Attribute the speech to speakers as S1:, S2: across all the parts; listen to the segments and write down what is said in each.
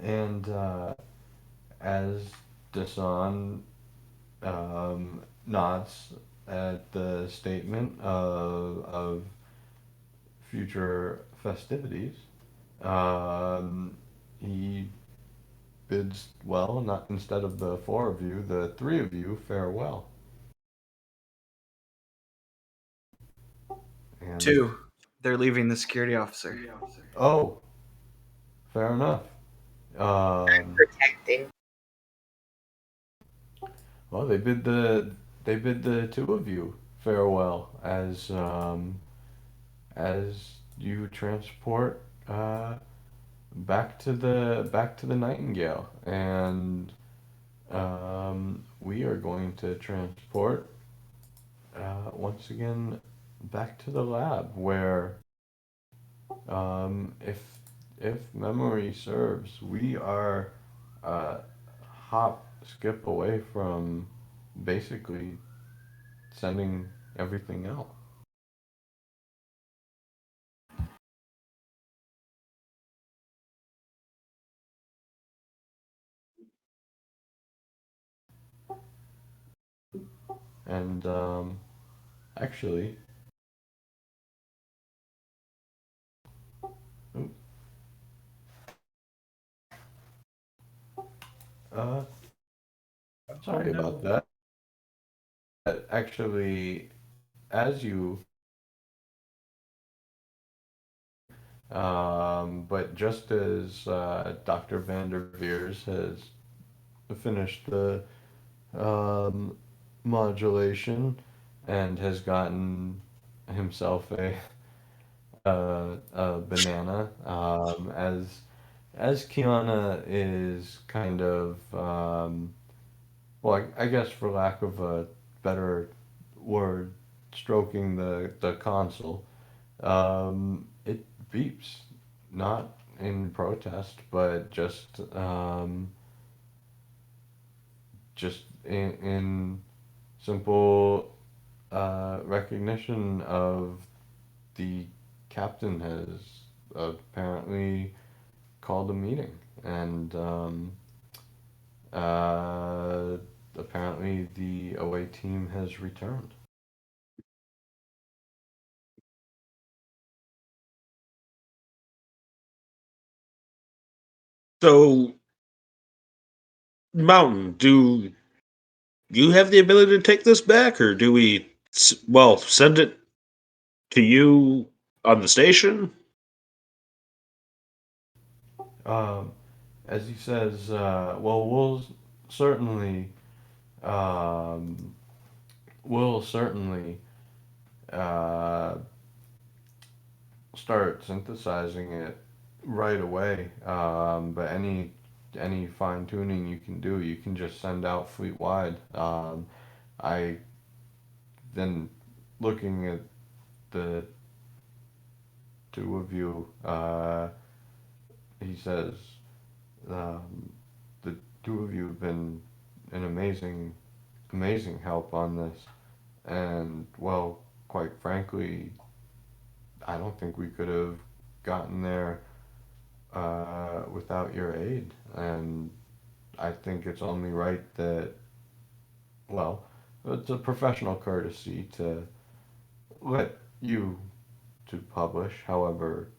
S1: And as Dasan nods at the statement of future festivities, um, he bids well, not instead of the four of you, the three of you farewell. And
S2: Two. They're leaving the security officer.
S1: oh, fair enough. Um,
S3: Protecting.
S1: well, they bid the two of you farewell as you transport back to the Nightingale, and we are going to transport once again back to the lab where if memory serves, we are uh, hop skip away from basically sending everything out. And actually, oop, uh, sorry about that. Actually, as you but just as Dr. Vanderveers has finished the um, modulation and has gotten himself a banana, as Kiana is kind of well, I guess for lack of a better word, stroking the console. It beeps, not in protest, but just in simple recognition of the captain has apparently called a meeting, and uh, apparently the away team has returned.
S4: So, Mountain, do you have the ability to take this back, or do we, well, send it to you on the station?
S1: Um, as he says, well, certainly, um, we'll certainly uh, start synthesizing it right away. But any fine tuning you can do, you can just send out fleet wide. I then looking at the two of you, he says, um, the two of you have been an amazing help on this. And well, quite frankly, I don't think we could have gotten there without your aid. And I think it's only right that, well, it's a professional courtesy to let you to publish. However,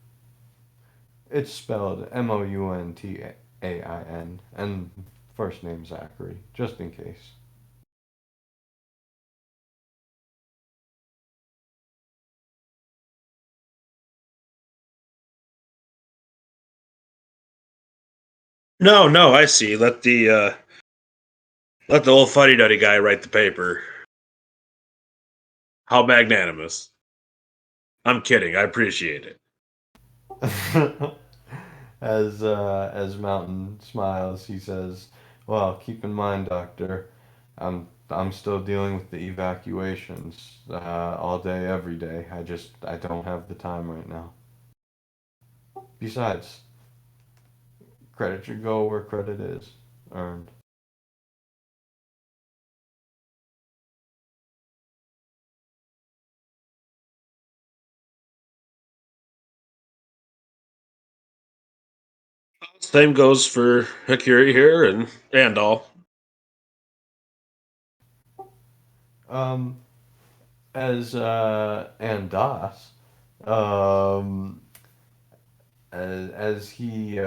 S1: it's spelled Mountain, and first name Zachary, just in case.
S4: No, no, I see. Let the old fuddy duddy guy write the paper. How magnanimous. I'm kidding. I appreciate it.
S1: As Mountain smiles, he says, "Well, keep in mind, Doctor, I'm still dealing with the evacuations all day, every day. I don't have the time right now. Besides, credit should go where credit is earned."
S4: Same goes for Hikuri here and all.
S1: Um, as and Das, um, as he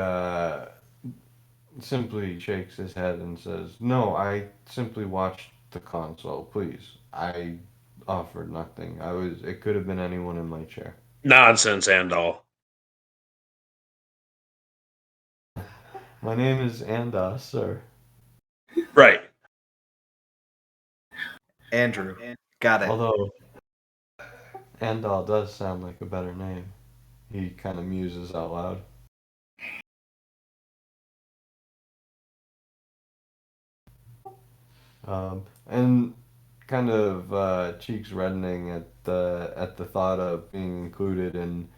S1: simply shakes his head and says, "No, I simply watched the console. Please, I offered nothing. I was. It could have been anyone in my chair."
S4: Nonsense and all.
S1: My name is Andas, sir.
S4: Right.
S2: Andrew. Got it.
S1: Although Andal does sound like a better name. He kind of muses out loud. And kind of cheeks reddening at the thought of being included in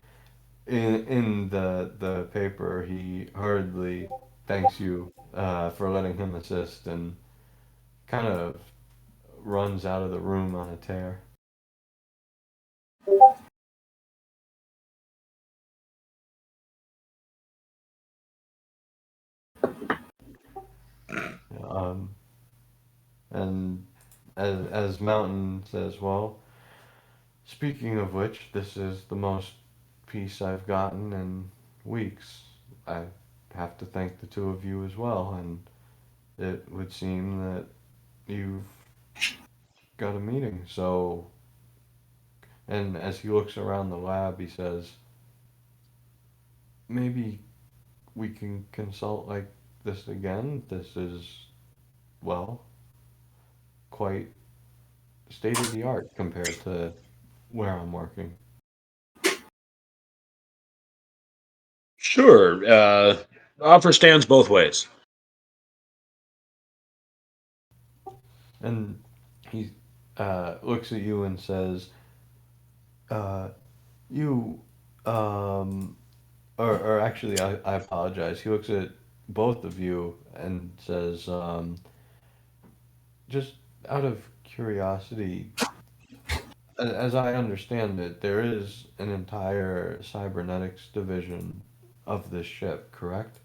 S1: the paper. He hurriedly thanks you for letting him assist and kind of runs out of the room on a tear. Um, and as Mountain says, well, speaking of which, this is the most peace I've gotten in weeks. I have to thank the two of you as well, and it would seem that you've got a meeting. So, and as he looks around the lab, he says, maybe we can consult like this again. This is, well, quite state of the art compared to where I'm working.
S4: Sure. Offer stands both ways.
S1: And he looks at you and says, uh, you, um, or actually, I apologize. He looks at both of you and says, just out of curiosity, as I understand it, there is an entire cybernetics division of this ship, correct?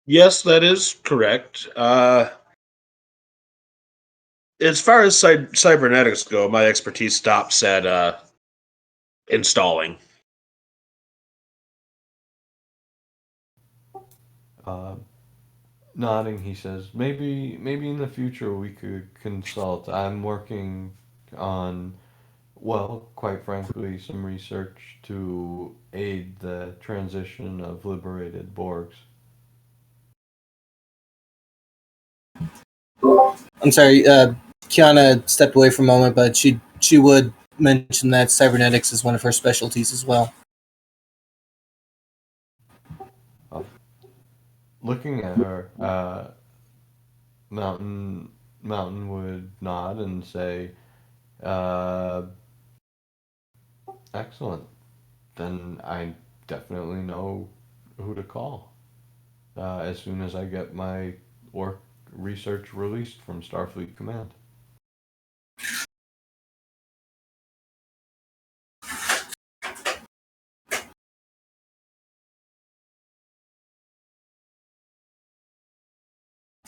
S4: Yes, that is correct. As far as cybernetics go, my expertise stops at installing.
S1: Uh, Nodding, he says, maybe in the future we could consult. I'm working on, well, quite frankly, some research to aid the transition of liberated Borgs.
S3: I'm sorry, Kiana stepped away for a moment, but she would mention that cybernetics is one of her specialties as well.
S1: Uh, Looking at her, Mountain Mountain would nod and say, uh, "Excellent. Then I definitely know who to call as soon as I get my work research released from Starfleet Command."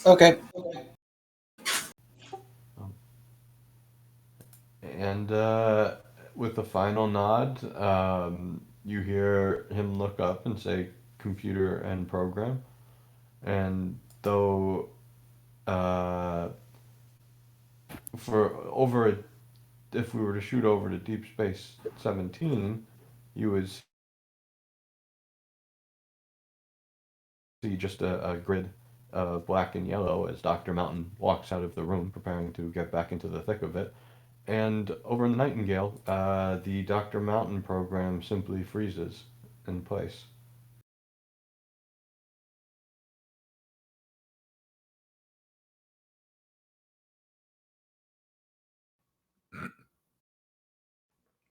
S3: Okay.
S1: Um, And with a final nod, you hear him look up and say, "Computer and program." And though uh, for over a, if we were to shoot over to Deep Space 17, you would see just a grid of black and yellow as Dr. Mountain walks out of the room, preparing to get back into the thick of it. And over in the Nightingale, the Dr. Mountain program simply freezes in place.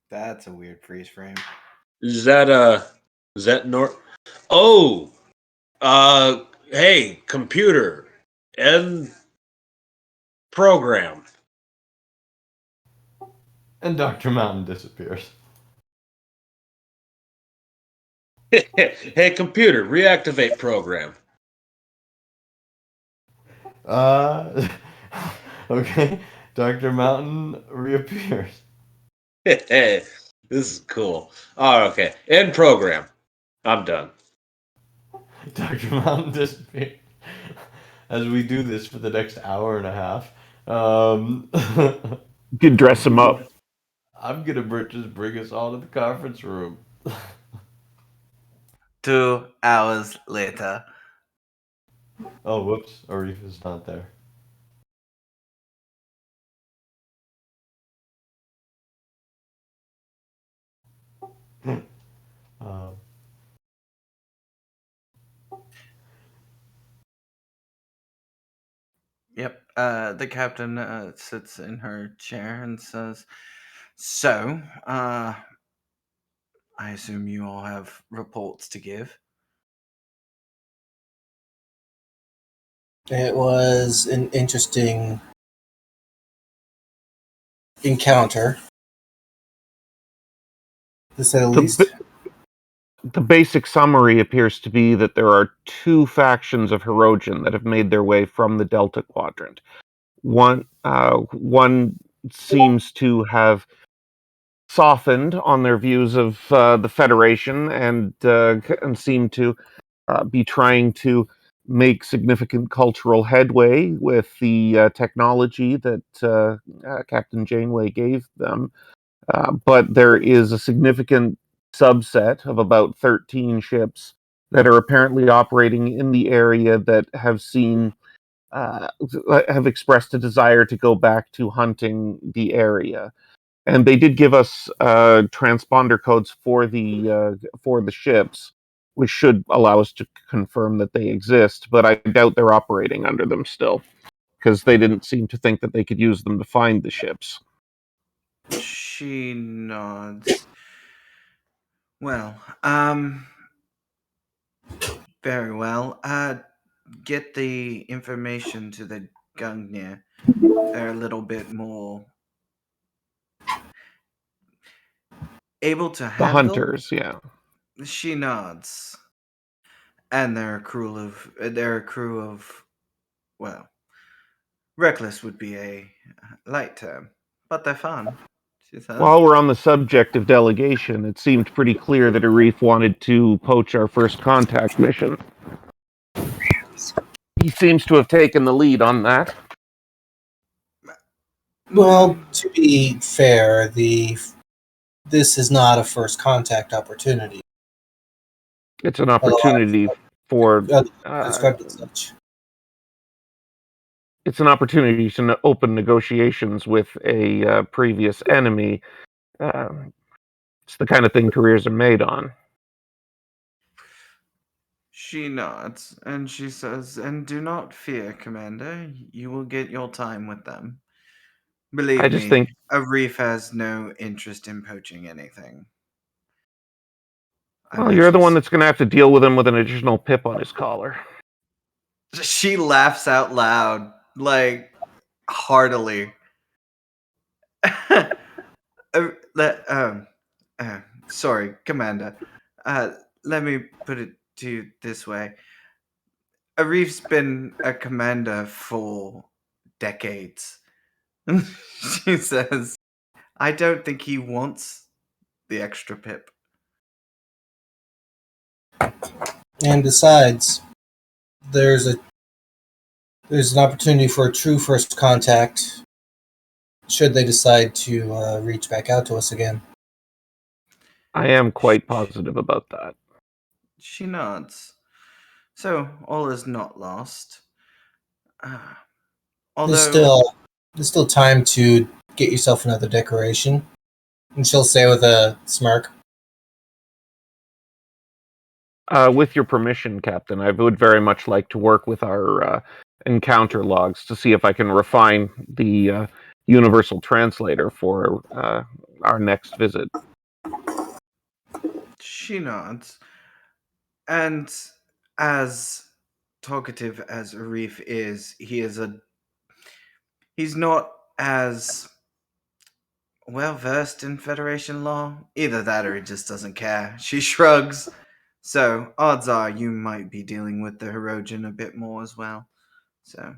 S2: That's a weird freeze frame.
S4: Is that nor? Oh, hey, computer and program.
S1: And Dr. Mountain disappears.
S4: Hey, computer, reactivate program.
S1: Okay. Dr. Mountain reappears.
S4: This is cool. Oh, okay. End program. I'm done.
S1: Dr. Mountain disappears. As we do this for the next hour and a half. Um,
S5: You could dress him up.
S1: I'm gonna just bring us all to the conference room.
S2: 2 hours later.
S1: Oh, whoops. Arif is not there. Um,
S2: Yep. The captain sits in her chair and says, "So, I assume you all have reports to give."
S3: It was an interesting encounter, to say the least.
S5: The basic summary appears to be that there are two factions of Hirogen that have made their way from the Delta Quadrant. One seems to have softened on their views of the Federation and seem to be trying to make significant cultural headway with the technology that Captain Janeway gave them. But there is a significant subset of about 13 ships that are apparently operating in the area that have expressed a desire to go back to hunting the area. And they did give us transponder codes for the ships, which should allow us to confirm that they exist. But I doubt they're operating under them still, because they didn't seem to think that they could use them to find the ships.
S2: She nods. Well, very well. Get the information to the Gungnir. They're a little bit more able to
S5: The
S2: handle.
S5: hunters, yeah.
S2: She nods. And they're a crew of, well, reckless would be a light term, but they're fun. She says.
S5: While we're on the subject of delegation, it seemed pretty clear that Arif wanted to poach our first contact mission. He seems to have taken the lead on that.
S3: Well, to be fair, this is not a first contact opportunity.
S5: It's an opportunity for
S3: Described as such.
S5: it's an opportunity to open negotiations with a previous enemy. It's the kind of thing careers are made on.
S2: She nods and she says, "And do not fear, Commander. You will get your time with them. Believe
S5: I just
S2: me,
S5: think,
S2: Arif has no interest in poaching anything." I
S5: well,
S2: bet
S5: you're the one
S2: she's-
S5: that's going to have to deal with him with an additional pip on his collar.
S2: She laughs out loud, like heartily. Sorry, Commander. Let me put it to you this way. Arif's been a commander for decades. She says, "I don't think he wants the extra pip."
S3: And besides, there's an opportunity for a true first contact should they decide to reach back out to us again.
S5: I am quite positive about that.
S2: She nods. So all is not lost.
S3: There's
S2: Although
S3: still time to get yourself another decoration. And she'll say with a smirk,
S5: With your permission, Captain, I would very much like to work with our encounter logs to see if I can refine the universal translator for our next visit.
S2: she nods, and as talkative as Arif is, he's not as well versed in Federation law. Either that or he just doesn't care. She shrugs. So odds are you might be dealing with the Hirogen a bit more as well. So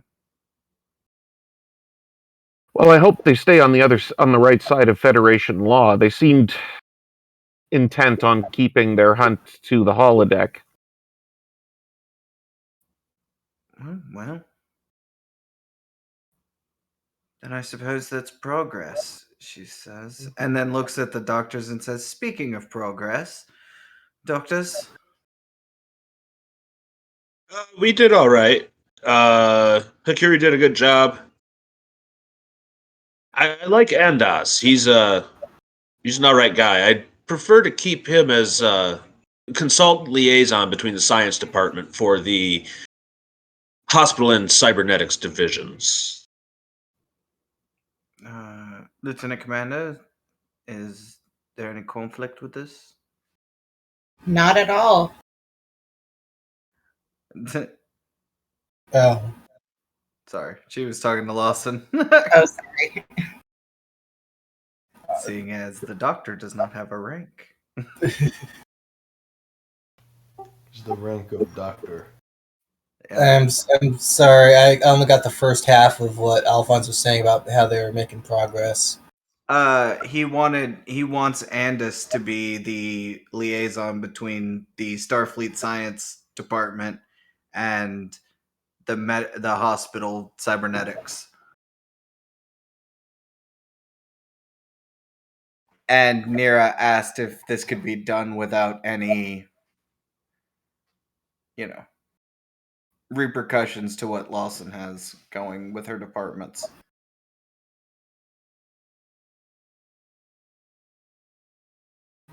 S5: Well, I hope they stay on the right side of Federation law. They seemed intent on keeping their hunt to the holodeck.
S2: well, then I suppose that's progress, she says, and then looks at the doctors and says, "Speaking of progress, doctors."
S4: We did all right. Hakuri did a good job. I like Andas. He's an all right guy. I'd prefer to keep him as consultant liaison between the science department for the hospital and cybernetics divisions.
S2: Lieutenant Commander, is there any conflict with this?
S6: Not at all.
S3: Oh,
S2: Sorry, she was talking to Lawson.
S6: Oh, sorry.
S2: Seeing as the doctor does not have a rank.
S1: It's the rank of doctor.
S3: I'm sorry. I only got the first half of what Alphonse was saying about how they were making progress.
S2: He wants Andis to be the liaison between the Starfleet Science Department and the hospital cybernetics. And Nira asked if this could be done without any, repercussions to what Lawson has going with her departments.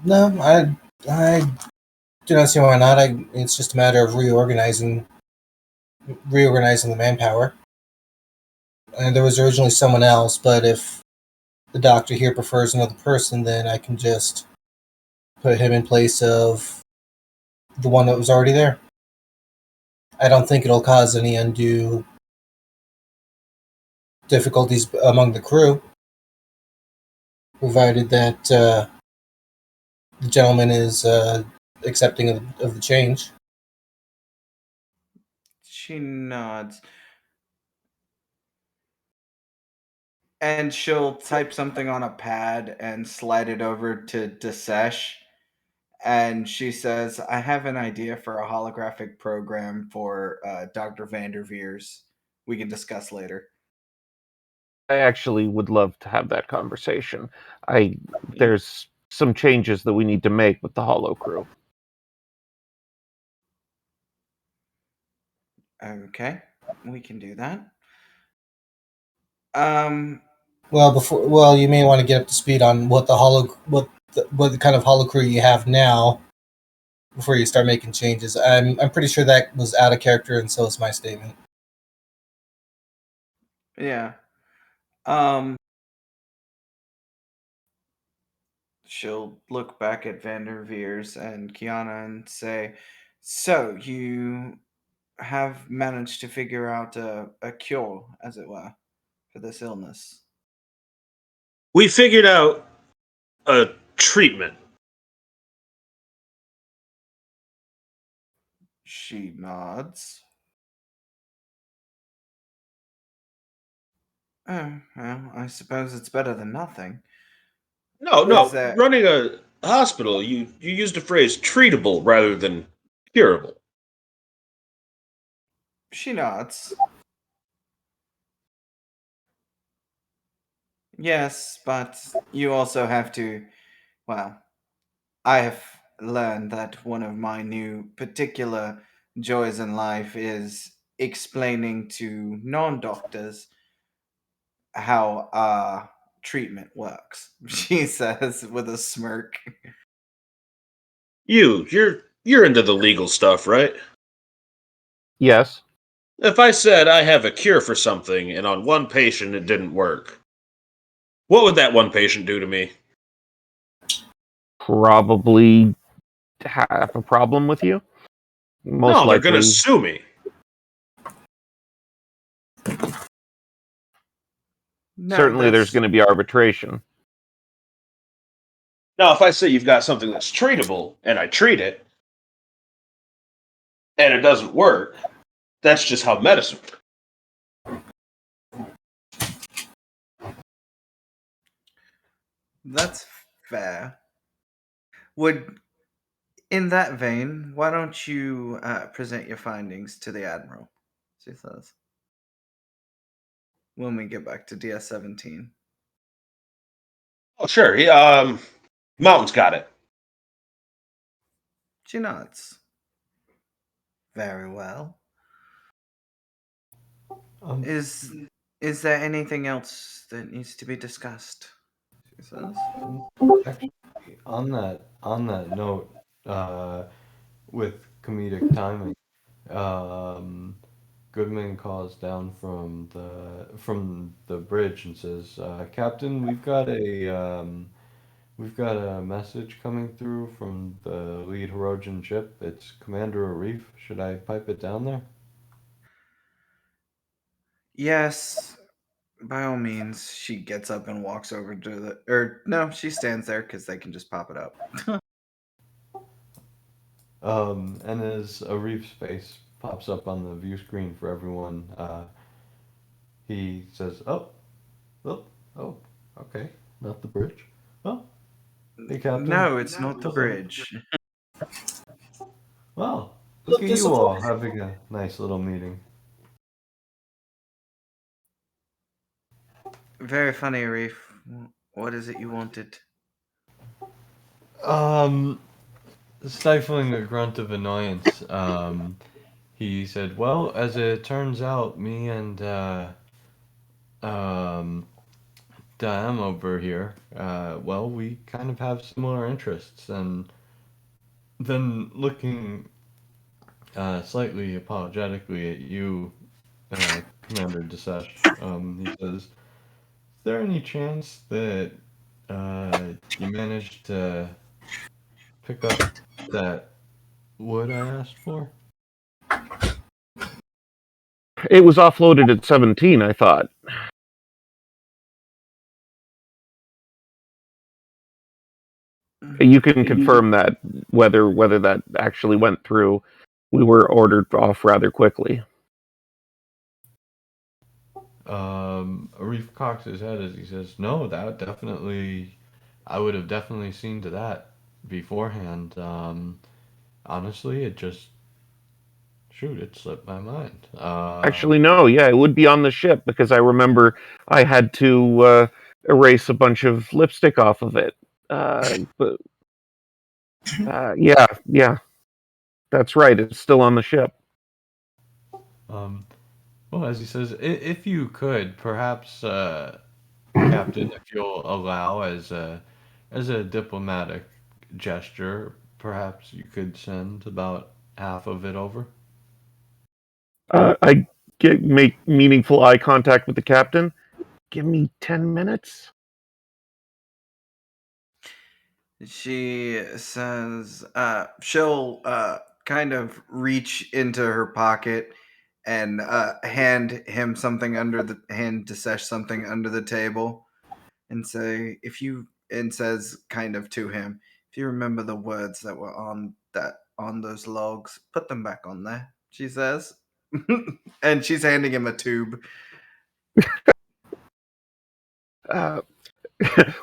S3: No, I do not see why not. It's just a matter of reorganizing the manpower. And there was originally someone else, but if the doctor here prefers another person, then I can just put him in place of the one that was already there. I don't think it'll cause any undue difficulties among the crew, provided that the gentleman is accepting of the change.
S2: She nods. And she'll type something on a pad and slide it over to Desesh. And she says, "I have an idea for a holographic program for Dr. Vanderveers. We can discuss later."
S5: I actually would love to have that conversation. There's some changes that we need to make with the Hollow crew.
S2: Okay, we can do that.
S3: Well, you may want to get up to speed on what the kind of hollow crew you have now before you start making changes. I'm pretty sure that was out of character, and so is my statement.
S2: Yeah. She'll look back at Vanderveers and Kiana and say, "So you have managed to figure out a cure, as it were, for this illness?"
S4: We figured out a treatment.
S2: She nods. Oh, well, I suppose it's better than nothing. Is
S4: No.
S2: that
S4: Running a hospital, you used the phrase treatable rather than curable.
S2: She nods. Yes, but you also have to. Well, I have learned that one of my new particular joys in life is explaining to non doctors how treatment works, she says with a smirk.
S4: You're into the legal stuff, right?
S5: Yes,
S4: If I said I have a cure for something and on one patient it didn't work, what would that one patient do to me?
S5: probably have a problem with you. Most
S4: No, they're gonna
S5: likely.
S4: sue me.
S2: No,
S5: Certainly, there's
S2: that's
S5: going to be arbitration.
S4: Now, if I say you've got something that's treatable and I treat it, and it doesn't work, that's just how medicine works.
S2: That's fair. In that vein, why don't you present your findings to the Admiral? She says. When we get back to DS-17.
S4: Oh, sure. Mountain's got it.
S2: She nods. Very well. Is there anything else that needs to be discussed? She says.
S1: Actually, on that note, with comedic timing, Goodman calls down from the bridge and says, "Captain, we've got a message coming through from the lead Herodian ship. It's Commander Arif. Should I pipe it down there?"
S2: Yes, by all means. She gets up and walks over to no, she stands there because they can just pop it up.
S1: And as Arif's face pops up on the view screen for everyone, he says, "Oh, oh, oh, okay, not the bridge. Oh, hey, Captain.
S2: No, it's not the bridge.
S1: Well, look at you all having a nice little meeting."
S2: Very funny, Arif. What is it you wanted?
S1: Stifling a grunt of annoyance, he said, "Well, as it turns out, me and um, Diam over here, well, we kind of have similar interests." And then looking slightly apologetically at you, Commander Desesh, he says, "Is there any chance that you managed to pick up that wood I asked for?"
S5: It was offloaded at 17, I thought. You can confirm that whether that actually went through. We were ordered off rather quickly.
S1: Arif cocks his head as he says, "No, that definitely, I would have definitely seen to that beforehand. Honestly, it slipped my mind."
S5: Actually, no, yeah, it would be on the ship because I remember I had to erase a bunch of lipstick off of it. But yeah, that's right. It's still on the ship.
S1: Um, well, as he says, if you could, perhaps, Captain, if you'll allow, as a diplomatic gesture, perhaps you could send about half of it over.
S5: I make meaningful eye contact with the captain. Give me 10 minutes.
S2: She says she'll kind of reach into her pocket and hand Desesh something under the table and says kind of to him, if you remember the words that were on those logs, put them back on there, she says. And she's handing him a tube.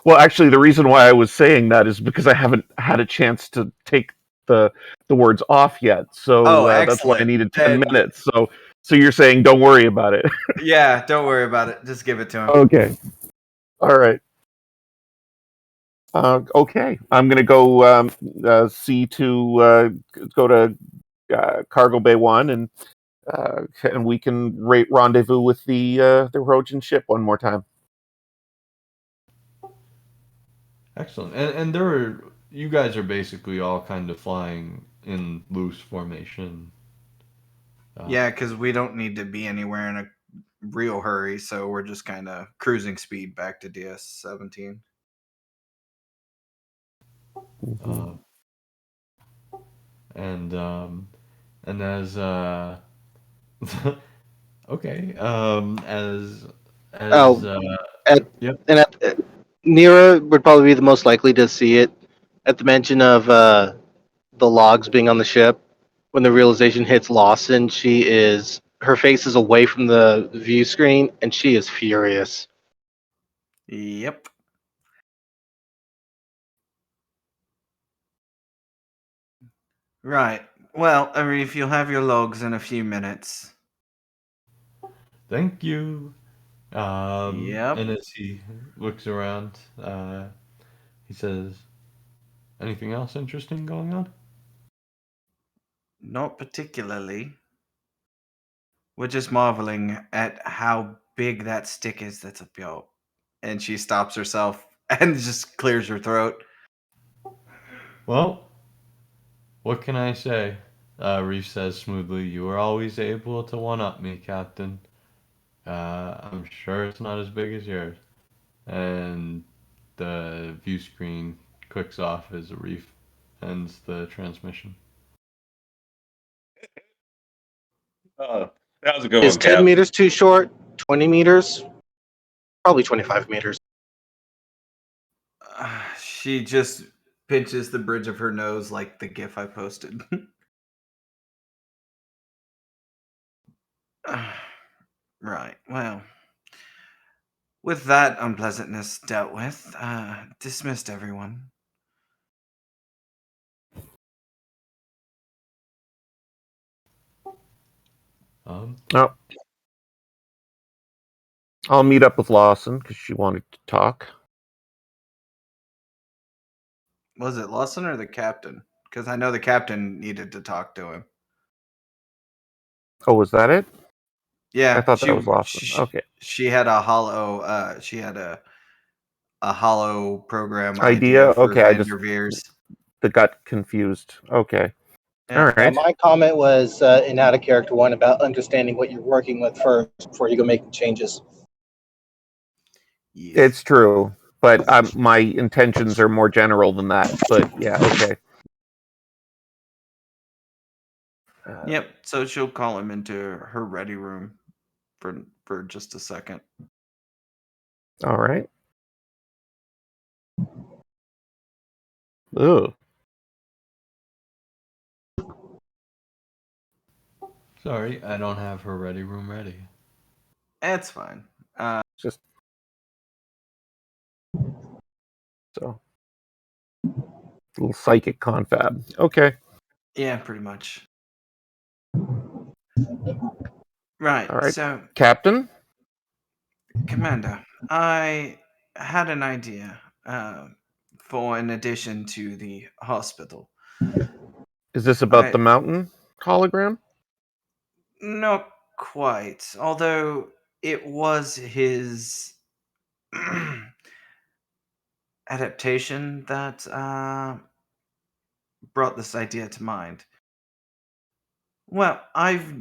S5: Well, actually, the reason why I was saying that is because I haven't had a chance to take the words off yet. So that's why I needed 10 minutes. So you're saying don't worry about it.
S2: Yeah, don't worry about it. Just give it to him.
S5: Okay. All right. Okay. I'm gonna go go to Cargo Bay 1 and we can rendezvous with the Rojan ship one more time.
S1: Excellent. And you guys are basically all kind of flying in loose formation.
S2: Yeah, because we don't need to be anywhere in a real hurry, so we're just kind of cruising speed back to DS-17.
S1: And as okay,
S7: At,
S1: yep.
S7: and Nira would probably be the most likely to see it at the mention of the logs being on the ship. when the realization hits Lawson, her face is away from the view screen, and she is furious.
S2: Yep. Right. Well, Arif, you'll have your logs in a few minutes.
S1: Thank you.
S2: Yep.
S1: And as he looks around, he says, "Anything else interesting going on?"
S2: Not particularly. We're just marveling at how big that stick is that's up your. And she stops herself and just clears her throat.
S1: Well, what can I say? Reef says smoothly, "You were always able to one-up me, Captain. I'm sure it's not as big as yours." And the view screen clicks off as Reef ends the transmission.
S4: That was a good
S7: Is
S4: one,
S7: 10
S4: Cap.
S7: meters too short? 20 meters? Probably 25 meters.
S2: She just pinches the bridge of her nose like the gif I posted. Right. Well, with that unpleasantness dealt with, dismissed everyone.
S1: Um,
S5: Oh, I'll meet up with Lawson because she wanted to talk.
S2: Was it Lawson or the captain? Because I know the captain needed to talk to him.
S5: Oh, was that it? I
S2: Yeah,
S5: thought that was Lawson. Okay.
S2: she had a hollow. She had a hollow program
S5: Idea?
S2: idea for
S5: Okay, I just
S2: Vanderveers.
S5: got confused. Okay.
S2: Yeah.
S5: All
S7: Yeah,
S5: right.
S7: my comment was in out of character one about understanding what you're working with first before you go making changes.
S2: Yes.
S5: It's true, but my intentions are more general than that. But yeah, okay.
S2: Yep. So she'll call him into her ready room for just a second.
S5: All right. Ugh.
S1: Sorry, I don't have her ready room ready.
S2: That's fine.
S5: Just so little psychic confab. Okay.
S2: Yeah, pretty much. Right.
S5: All right.
S2: So,
S5: Captain?
S2: Commander, I had an idea for an addition to the hospital.
S5: Is this about
S2: I
S5: the mountain hologram?
S2: Not quite, although it was his adaptation that brought this idea to mind. Well, I've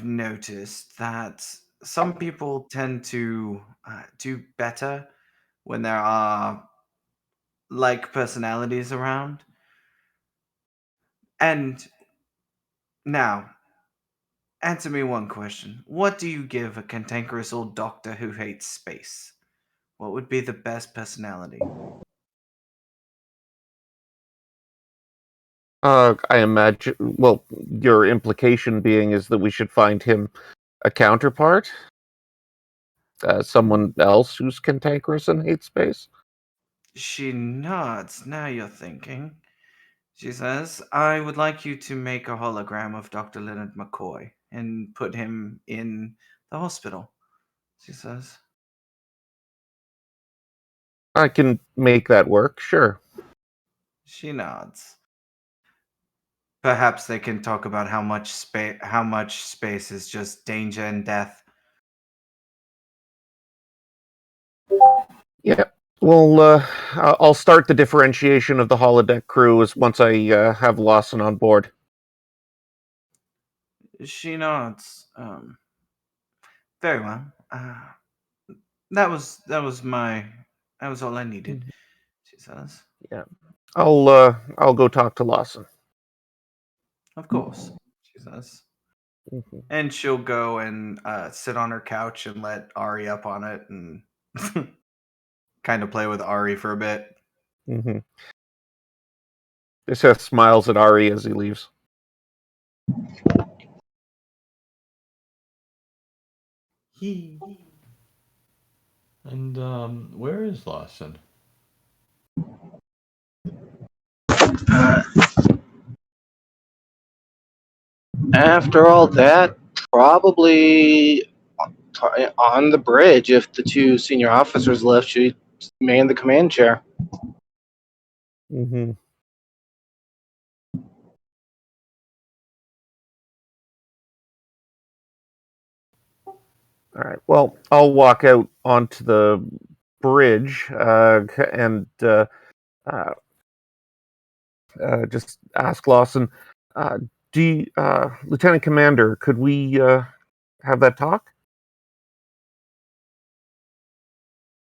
S2: noticed that some people tend to do better when there are like personalities around. And now, answer me one question. What do you give a cantankerous old doctor who hates space? What would be the best personality?
S5: I imagine. Well, your implication being is that we should find him a counterpart, someone else who's cantankerous and hates space.
S2: She nods. Now you're thinking. She says, I would like you to make a hologram of Dr. Leonard McCoy and put him in the hospital. She says,
S5: I can make that work. Sure.
S2: she nods. Perhaps they can talk about how much space is just danger and death.
S5: Yeah. Well, I'll start the differentiation of the holodeck crew once I have Lawson on board.
S2: She nods. Very well. That was all I needed. She says,
S5: Yeah. I'll go talk to Lawson.
S2: of course. She says,
S5: Mm-hmm.
S2: and she'll go and sit on her couch and let Ari up on it and kind of play with Ari for a bit.
S5: Mm-hmm. Seth smiles at Ari as he leaves.
S1: And where is Lawson?
S7: After all that, probably on the bridge. If the two senior officers left, she manned the command chair.
S5: Mm-hmm. All right. Well, I'll walk out onto the bridge and just ask Lawson, do you, Lieutenant Commander, could we have that talk?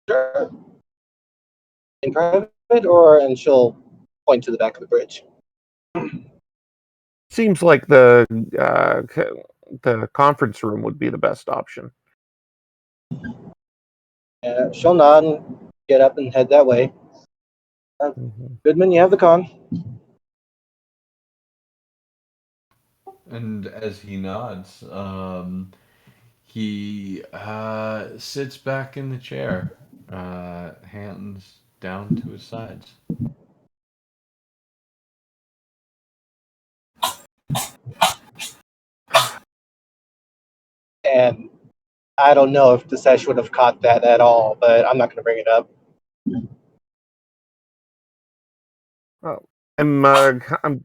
S7: Sure. In private, and she'll point to the back of the bridge.
S5: Seems like the conference room would be the best option.
S7: She'll nod and get up and head that way.
S5: Mm-hmm.
S7: Goodman, you have the con.
S1: And as he nods, he sits back in the chair, hands down to his sides.
S7: And I don't know if Desesh would have caught that at all, but I'm not going to bring it up.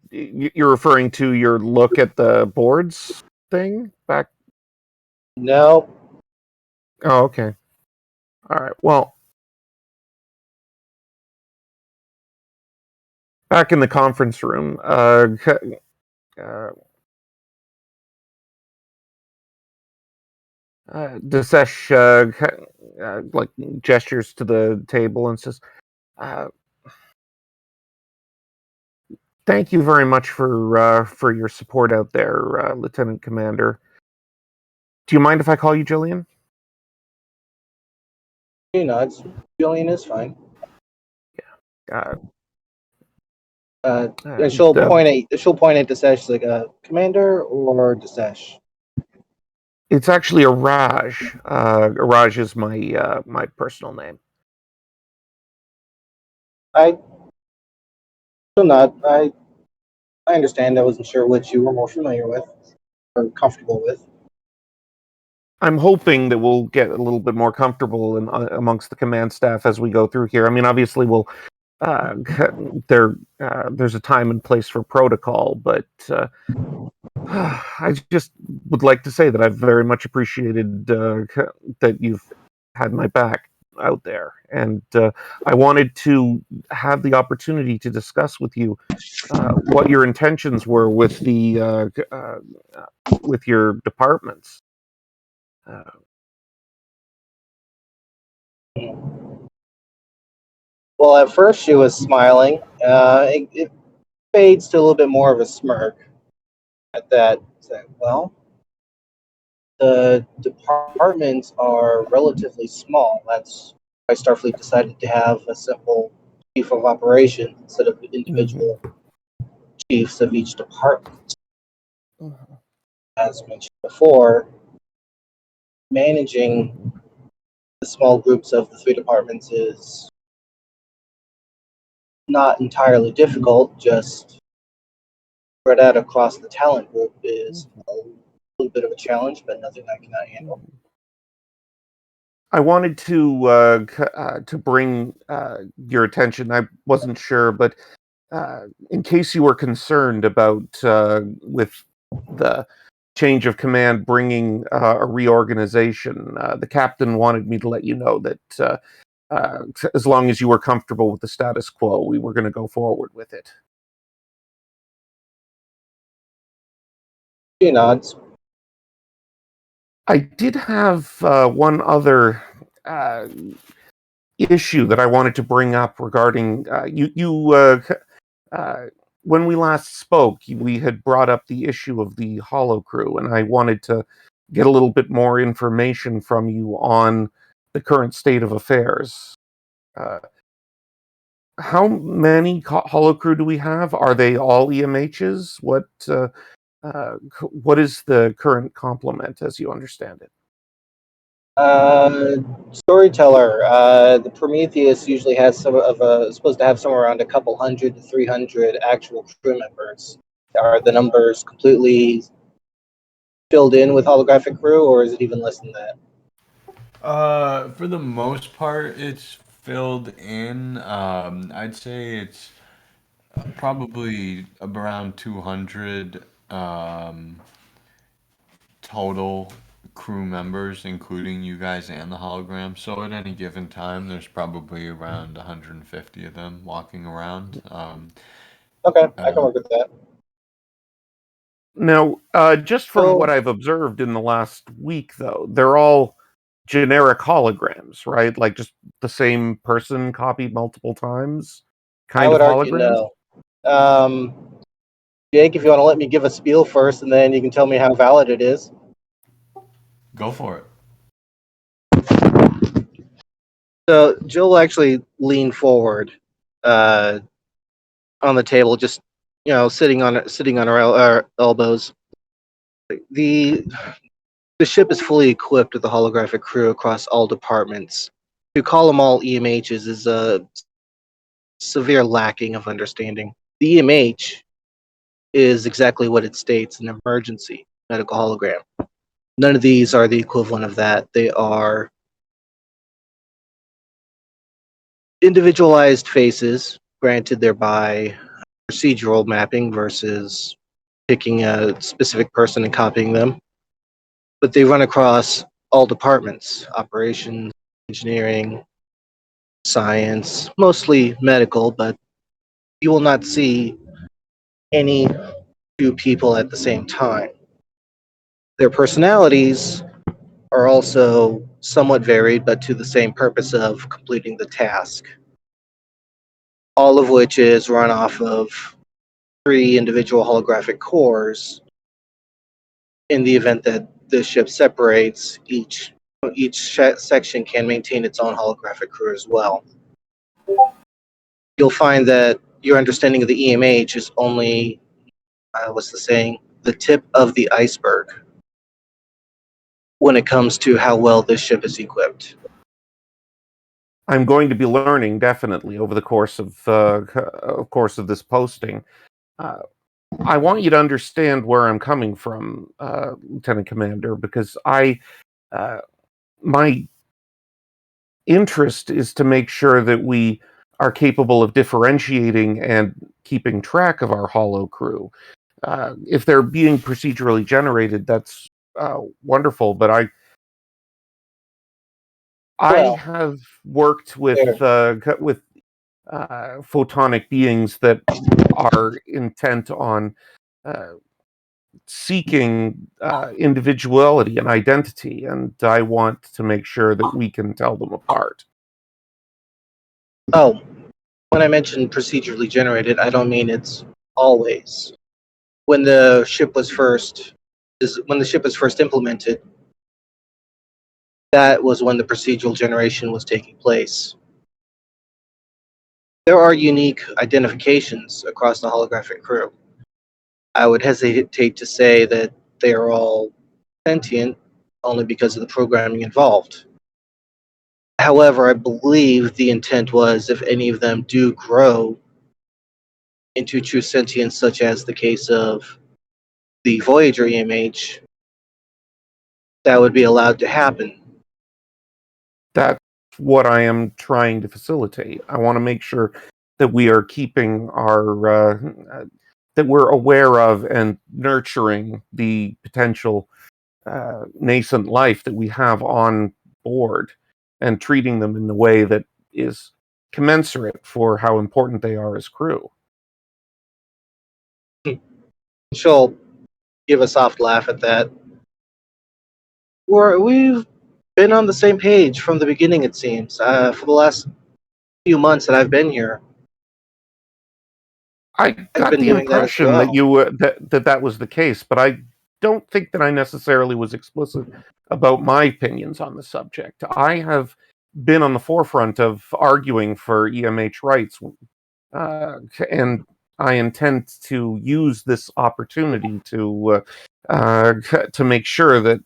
S5: You're referring to your look at the boards thing back?
S7: No.
S5: Oh, okay. All right. Well, back in the conference room, Desesh like gestures to the table and says, "Thank you very much for your support out there, Lieutenant Commander. Do you mind if I call you Jillian?"
S7: She nods. Julian is fine. And she'll point at Desesh like Commander or Desesh.
S5: It's actually Araj. Araj is my my personal name.
S7: I will not. I understand. I wasn't sure which you were more familiar with or comfortable with.
S5: I'm hoping that we'll get a little bit more comfortable amongst the command staff as we go through here. I mean, obviously, we'll there's a time and place for protocol, but I just would like to say that I've very much appreciated that you've had my back out there, and I wanted to have the opportunity to discuss with you what your intentions were with the with your departments.
S7: Well, at first she was smiling. It fades to a little bit more of a smirk at that. Saying, well, the departments are relatively small. That's why Starfleet decided to have a simple chief of operations instead of individual chiefs of each department. As mentioned before, managing the small groups of the three departments is not entirely difficult, just spread out across the talent group is a little bit of a challenge, but nothing I cannot handle.
S5: I wanted to bring your attention. I wasn't sure, but in case you were concerned about with the change of command bringing a reorganization, the captain wanted me to let you know that as long as you were comfortable with the status quo, we were going to go forward with it.
S7: She nods.
S5: I did have one other issue that I wanted to bring up regarding when we last spoke, we had brought up the issue of the Hollow Crew, and I wanted to get a little bit more information from you on the current state of affairs. how many Hollow Crew do we have? Are they all EMHs? What is the current complement, as you understand it?
S7: Storyteller. The Prometheus usually has supposed to have somewhere around a couple hundred to 300 actual crew members. Are the numbers completely filled in with holographic crew, or is it even less than that?
S1: For the most part, it's filled in. I'd say it's probably around 200 total crew members, including you guys and the hologram. So at any given time, there's probably around 150 of them walking around.
S7: Okay, I can work with that.
S5: Now, just from what I've observed in the last week, though, they're all generic holograms, right? Like just the same person copied multiple times,
S7: I would argue no. Jake, if you want to let me give a spiel first, and then you can tell me how valid it is.
S1: Go for it.
S7: So Jill will actually lean forward on the table, just sitting on her elbows. The ship is fully equipped with a holographic crew across all departments. To call them all EMHs is a severe lacking of understanding. The EMH is exactly what it states, an emergency medical hologram. None of these are the equivalent of that. They are individualized faces, granted thereby procedural mapping versus picking a specific person and copying them. But they run across all departments: operations, engineering, science, mostly medical, but you will not see any two people at the same time. Their personalities are also somewhat varied, but to the same purpose of completing the task. All of which is run off of 3 individual holographic cores. In the event that the ship separates, each section can maintain its own holographic crew as well. You'll find that your understanding of the EMH is only, what's the saying, the tip of the iceberg when it comes to how well this ship is equipped.
S5: I'm going to be learning definitely over the course of this posting. I want you to understand where I'm coming from, Lieutenant Commander, because my interest is to make sure that we are capable of differentiating and keeping track of our hollow crew. If they're being procedurally generated, that's wonderful, but I have worked with photonic beings that are intent on seeking individuality and identity, and I want to make sure that we can tell them apart.
S7: Oh, when I mention procedurally generated, I don't mean it's always. When the ship was first implemented, that was when the procedural generation was taking place. There are unique identifications across the holographic crew. I would hesitate to say that they are all sentient only because of the programming involved. However, I believe the intent was if any of them do grow into true sentience, such as the case of the Voyager EMH, that would be allowed to happen.
S5: That's what I am trying to facilitate. I want to make sure that we are keeping that we're aware of and nurturing the potential nascent life that we have on board and treating them in the way that is commensurate for how important they are as crew.
S7: She'll give a soft laugh at that. We've been on the same page from the beginning, it seems, for the last few months that I've been here.
S5: I got the impression that that was the case, but I don't think that I necessarily was explicit about my opinions on the subject. I have been on the forefront of arguing for EMH rights, and I intend to use this opportunity to make sure that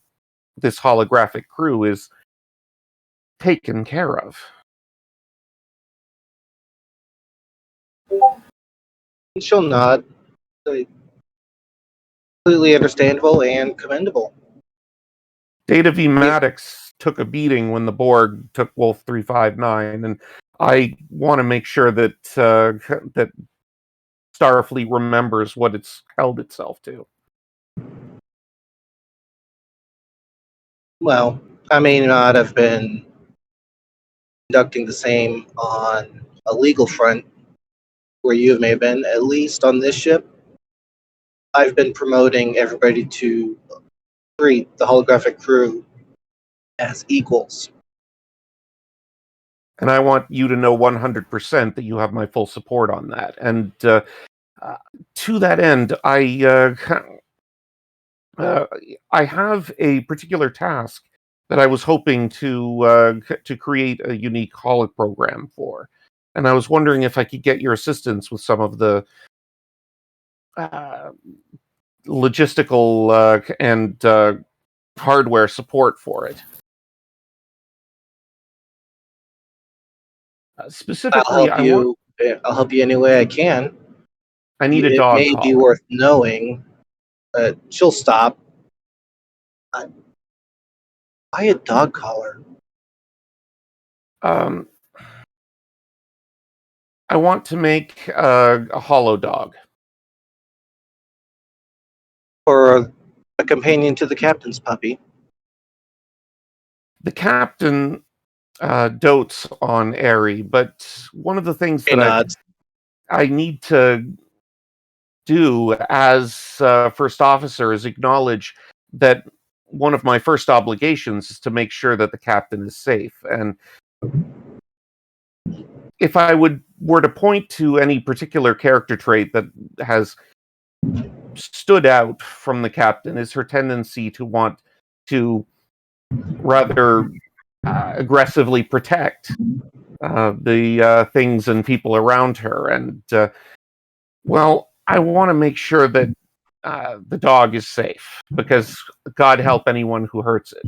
S5: this holographic crew is taken care of.
S7: She'll nod. Completely understandable and commendable.
S5: Data V Maddox took a beating when the Borg took Wolf 359, and I want to make sure that that Starfleet remembers what it's held itself to.
S7: Well, I may not have been conducting the same on a legal front where you may have been, at least on this ship. I've been promoting everybody to treat the holographic crew as equals.
S5: And I want you to know 100% that you have my full support on that. And to that end, I have a particular task that I was hoping to create a unique holoprogram for, and I was wondering if I could get your assistance with some of the logistical and hardware support for it. Specifically,
S7: I'll help you any way I can.
S5: I need a
S7: It
S5: dog
S7: may be
S5: collar.
S7: worth knowing that she'll stop. Buy a dog collar.
S5: I want to make a hollow dog.
S7: For a companion to the captain's puppy.
S5: The captain dotes on Airy, but one of the things
S7: He
S5: that
S7: nods.
S5: I need to do as first officer is acknowledge that one of my first obligations is to make sure that the captain is safe. And if I were to point to any particular character trait that has stood out from the captain, is her tendency to want to rather aggressively protect the things and people around her. And well, I want to make sure that the dog is safe, because God help anyone who hurts it.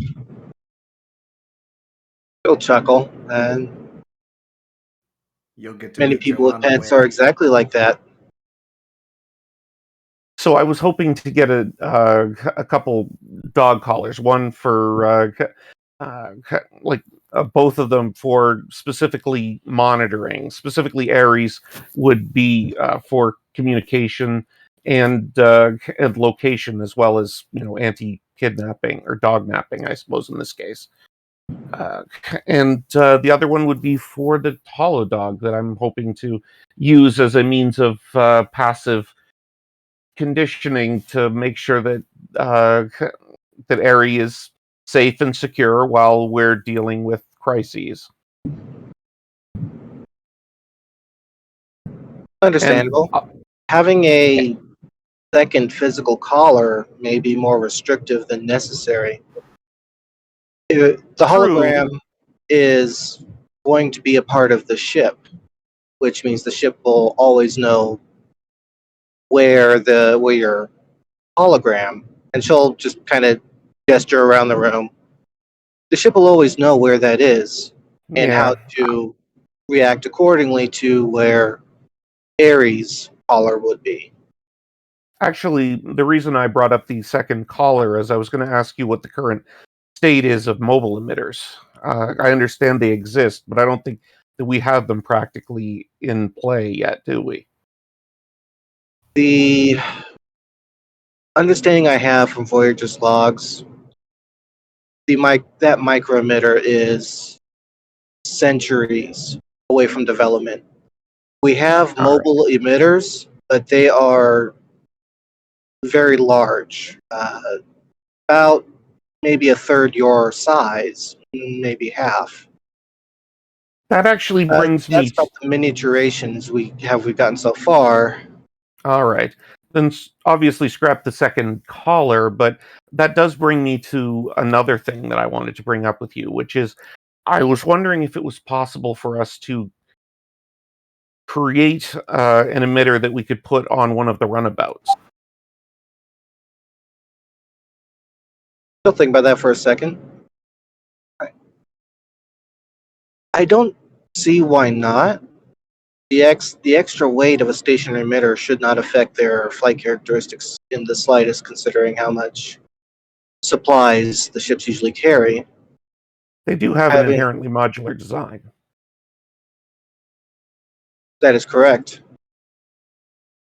S7: He'll chuckle, and
S2: You'll get to
S7: many
S2: meet
S7: people with
S2: Joanna
S7: pets
S2: Ware.
S7: are exactly like that.
S5: So I was hoping to get a couple dog collars, one for both of them for specifically monitoring. Specifically, Aries would be for communication and location, as well as anti-kidnapping or dog napping, I suppose in this case. And the other one would be for the hollow dog that I'm hoping to use as a means of passive conditioning to make sure that that Airy is safe and secure while we're dealing with crises.
S7: Understandable. Having a second physical collar may be more restrictive than necessary. The hologram is going to be a part of the ship, which means the ship will always know where your hologram, and she'll just kind of gesture around the room. The ship will always know where that is and how to react accordingly to where Aries' collar would be.
S5: Actually, the reason I brought up the second collar is I was going to ask you what the current state is of mobile emitters. I understand they exist, but I don't think that we have them practically in play yet, do we?
S7: The understanding I have from Voyager's logs, that micro emitter is centuries away from development. We have mobile emitters, but they are very large, about maybe a third your size, maybe half.
S5: That actually brings me.
S7: That's about the miniaturations we've gotten so far.
S5: All right. Then obviously scrap the second collar, but that does bring me to another thing that I wanted to bring up with you, which is I was wondering if it was possible for us to create an emitter that we could put on one of the runabouts.
S7: Still think about that for a second. I don't see why not. The extra weight of a stationary emitter should not affect their flight characteristics in the slightest, considering how much supplies the ships usually carry.
S5: They do have an
S7: Having
S5: inherently modular design.
S7: That is correct.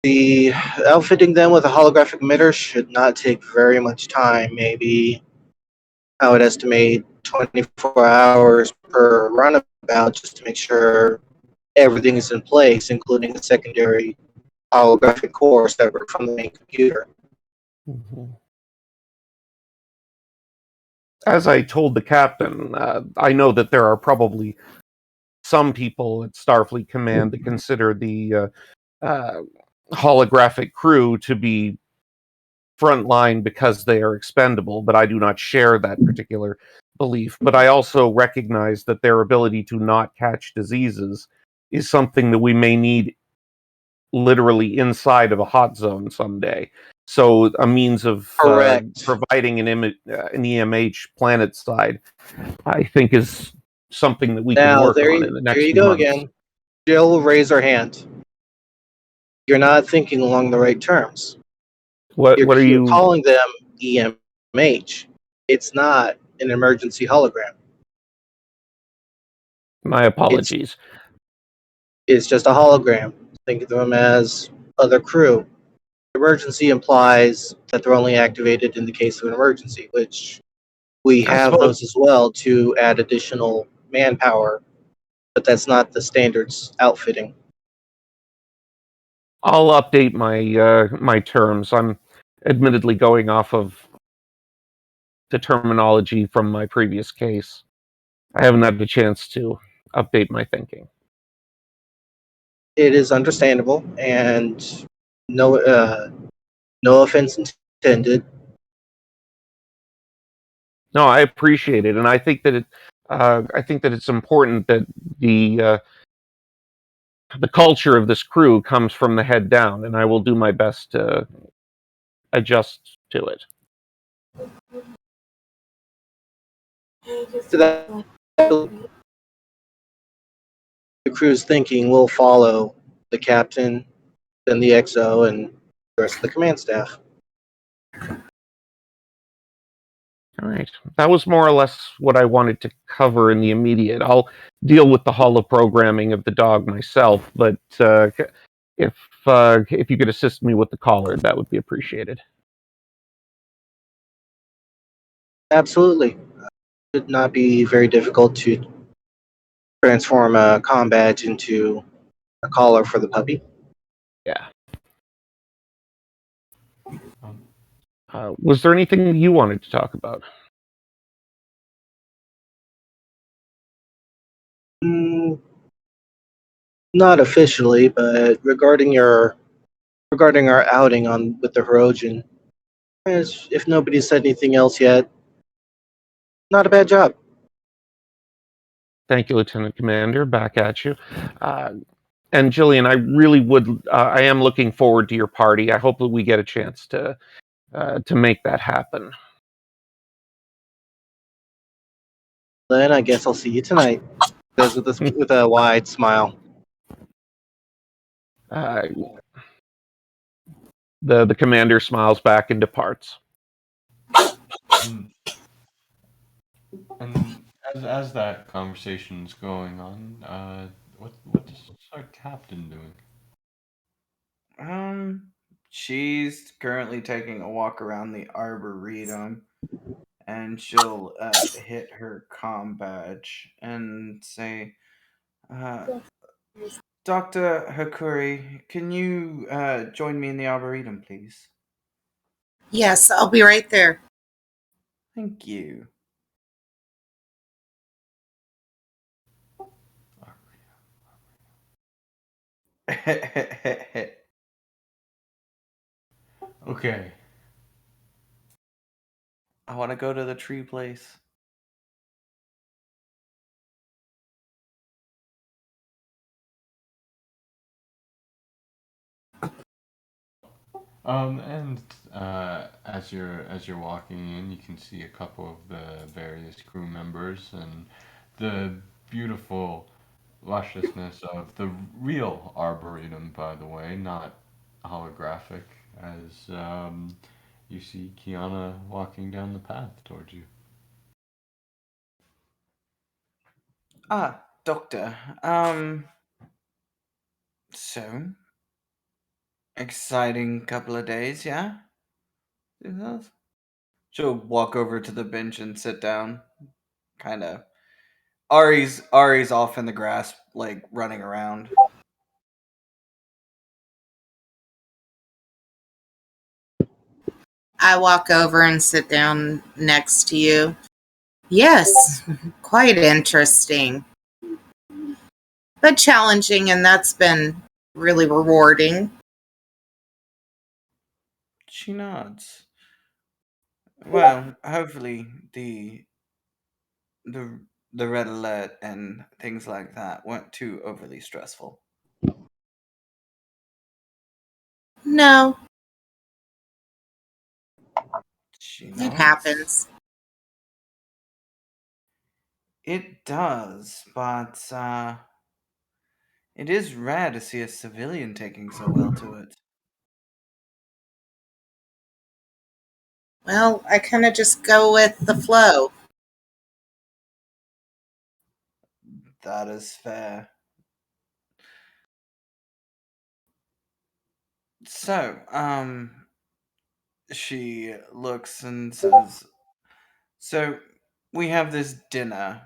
S7: The outfitting them with a holographic emitter should not take very much time. Maybe I would estimate 24 hours per runabout just to make sure everything is in place, including a secondary holographic core separate from the main computer.
S5: Mhm. As I told the captain, I know that there are probably some people at Starfleet Command that consider the uh, holographic crew to be frontline because they are expendable, but I do not share that particular belief. But I also recognize that their ability to not catch diseases is something that we may need literally inside of a hot zone someday. So a means of
S7: Correct.
S5: providing an EMH planet side, I think, is something that we can
S7: Now,
S5: work on in the
S7: there
S5: next
S7: you
S5: few
S7: go
S5: months.
S7: again. Jill will raise her hand. You're not thinking along the right terms.
S5: What are
S7: You're
S5: you?
S7: calling them EMH. It's not an emergency hologram.
S5: My
S7: It's
S5: apologies.
S7: it's just a hologram. Think of them as other crew. Emergency implies that they're only activated in the case of an emergency, which we
S5: I
S7: have
S5: suppose
S7: those as well to add additional manpower, but that's not the standards outfitting.
S5: I'll update my terms. I'm admittedly going off of the terminology from my previous case. I haven't had the chance to update my thinking.
S7: It is understandable, and no no offense intended.
S5: No, I appreciate it, and I think that I think that it's important that the the culture of this crew comes from the head down, and I will do my best to adjust to it.
S7: To that, the crew's thinking will follow the captain, then the XO, and the rest of the command staff.
S5: All right. That was more or less what I wanted to cover in the immediate. I'll deal with the holo programming of the dog myself, but if you could assist me with the collar, that would be appreciated.
S7: Absolutely. It should not be very difficult to transform a comm badge into a collar for the puppy.
S5: Yeah.
S1: Um,
S5: Was there anything you wanted to talk about?
S7: Mm, not officially, but regarding our outing on with the Hirogen, as if nobody's said anything else yet, not a bad job.
S5: Thank you, Lieutenant Commander. Back at you. Uh, and Jillian, I really would. I am looking forward to your party. I hope that we get a chance to make that happen.
S7: Then I guess I'll see you tonight. Says with a wide smile.
S5: Uh, the commander smiles back and departs.
S1: and and as that conversation's going on, what's our captain doing?
S2: She's currently taking a walk around the arboretum, and she'll hit her comm badge and say, uh, "Doctor Hakuri, can you join me in the arboretum, please?
S6: Yes, I'll be right there.
S2: Thank you." I
S1: Okay.
S2: want to go to the tree place.
S1: And as you're walking in, you can see a couple of the various crew members and the beautiful lusciousness of the real arboretum, by the way, not holographic. As you see Kiana walking down the path towards you.
S2: Ah, Doctor. So exciting couple of days, yeah? Yes. She'll walk over to the bench and sit down. Kind of. Ari's off in the grass, like running around.
S6: I walk over and sit down next to you. Yes, quite interesting, but challenging, and that's been really rewarding.
S2: She nods. Well, hopefully the the red alert and things like that weren't too overly stressful.
S6: No,
S2: She
S6: it
S2: nods.
S6: happens.
S2: It does, but it is rare to see a civilian taking so well to it.
S6: Well, I kind of just go with the flow.
S2: That is fair. So, she looks and says, "So, we have this dinner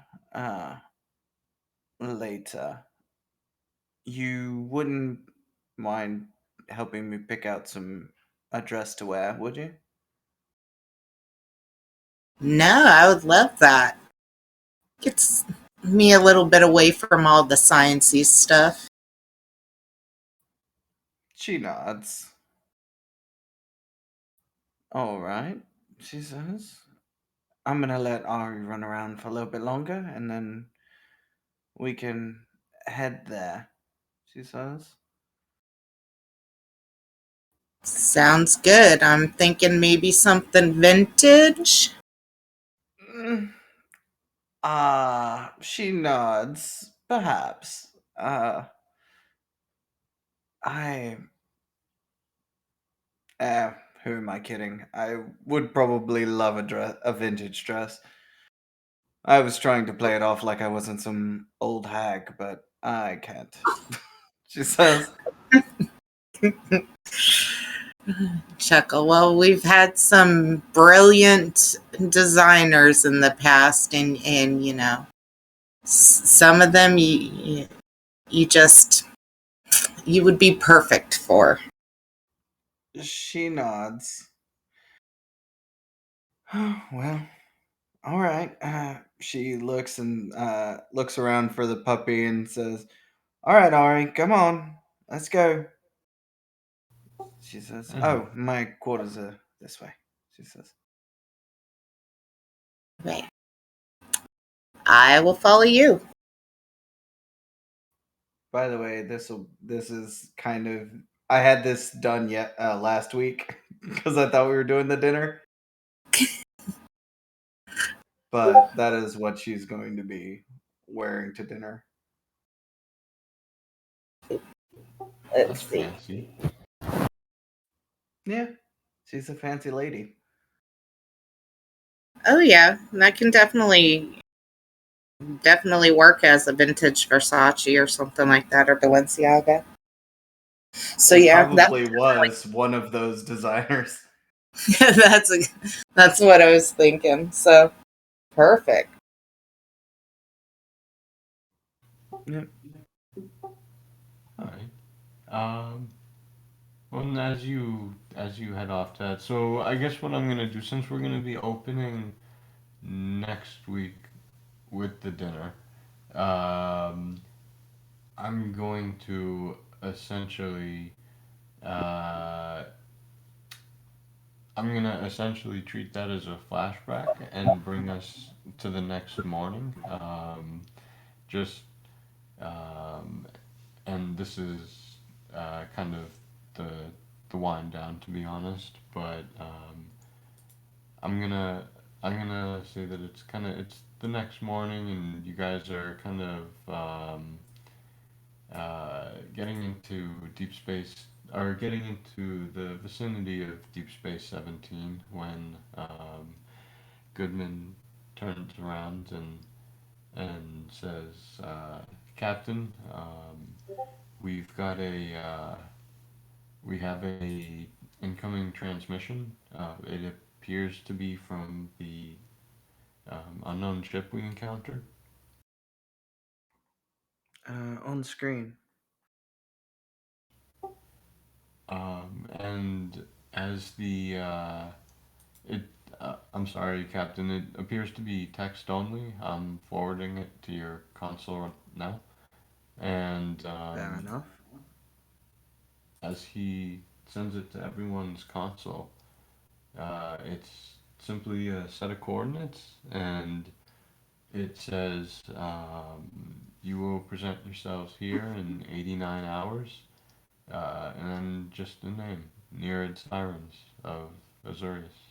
S2: later. You wouldn't mind helping me pick out a dress to wear, would you?"
S6: No, I would love that. Gets me a little bit away from all the sciencey stuff.
S2: She nods. All right, she says. I'm gonna let Ari run around for a little bit longer, and then we can head there. She says.
S6: Sounds good. I'm thinking maybe something vintage.
S2: Mm, she nods. Perhaps. I. Uh, who am I kidding? I would probably love a vintage dress. I was trying to play it off like I wasn't some old hag, but I can't. She says,
S6: Chuckle. Well, we've had some brilliant designers in the past, and some of them you just you would be perfect for.
S2: she nods. Well, all right. She looks and looks around for the puppy and says, "All right, Ari, come on, let's go." She says,
S1: Mhm.
S2: "Oh, my quarters are this way." She says.
S6: Right. I will follow you.
S2: By the way, this is kind of I had this done yet last week because I thought we were doing the dinner, but that is what she's going to be wearing to dinner.
S6: Let's
S1: That's
S6: see.
S1: fancy.
S2: Yeah, she's a fancy lady.
S6: Oh yeah, that can definitely work as a vintage Versace or something like that, or Balenciaga. So
S2: It
S6: yeah, that
S2: probably was one of those designers.
S6: that's a, that's what I was thinking. So perfect.
S2: Yep.
S1: All right. Well, and as you head off to that, so I guess what I'm gonna do, since we're gonna be opening next week with the dinner, um, I'm going to essentially, uh, treat that as a flashback and bring us to the next morning. Just um, and this is kind of the the wind down, to be honest. But I'm gonna I'm gonna say that it's the next morning, and you guys are kind of getting into deep space, or getting into the vicinity of Deep Space 17 when Goodman turns around and says, "Captain, we've got we have a incoming transmission. It appears to be from the unknown ship we encountered."
S2: On screen.
S1: And as the it I'm sorry, Captain. It appears to be text only. I'm forwarding it to your console now. And
S2: Fair enough.
S1: as he sends it to everyone's console, it's simply a set of coordinates, and it says, "You will present yourselves here in 89 hours," and then just the name, Nereid Sirens of Azorius.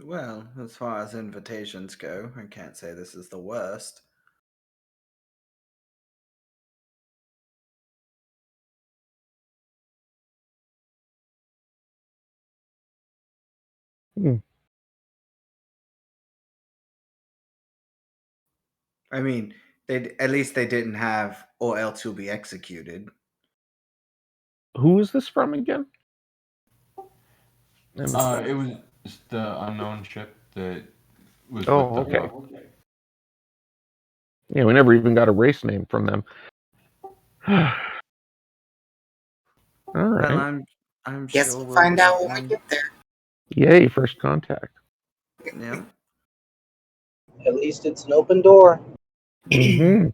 S2: Well, as far as invitations go, I can't say this is the worst.
S5: Hmm.
S2: I mean, they at least they didn't have or else you'll be executed.
S5: Who is this from again?
S1: It was the unknown ship that was with
S5: Oh,
S1: the
S5: okay.
S1: Hook.
S5: Yeah, we never even got a race name from them. All
S2: Well,
S5: right.
S2: I'm
S6: Guess
S2: sure
S6: we'll
S2: we'll
S6: find
S2: get
S6: out when we
S2: them.
S6: get there.
S5: Yay, first contact.
S2: Yeah.
S7: At least it's an open door.
S5: Mm-hmm.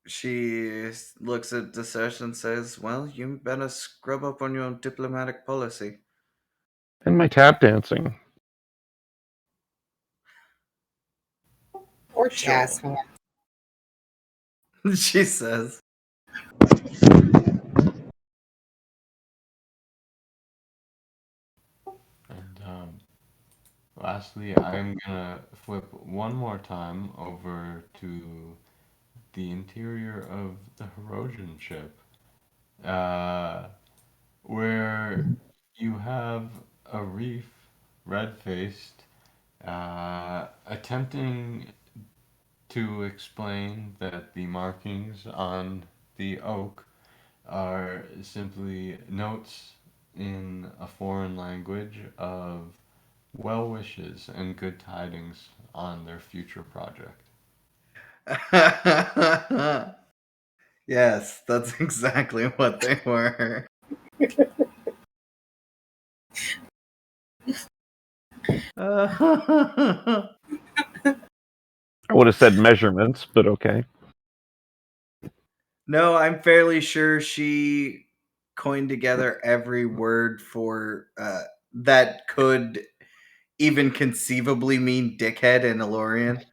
S2: She looks at the search and says, "Well, you better scrub up on your diplomatic policy."
S5: And my tap dancing.
S6: Or
S2: Sure.
S6: jazz hands.
S2: She says.
S1: And lastly, I'm gonna flip one more time over to the interior of the Herosian ship, uh, where you have a reef, red-faced, attempting to explain that the markings on the oak are simply notes in a foreign language of well wishes and good tidings on their future project.
S2: Yes, that's exactly what they were.
S5: I would have said measurements, but okay.
S2: No, I'm fairly sure she coined together every word for that could even conceivably mean dickhead in Elorian.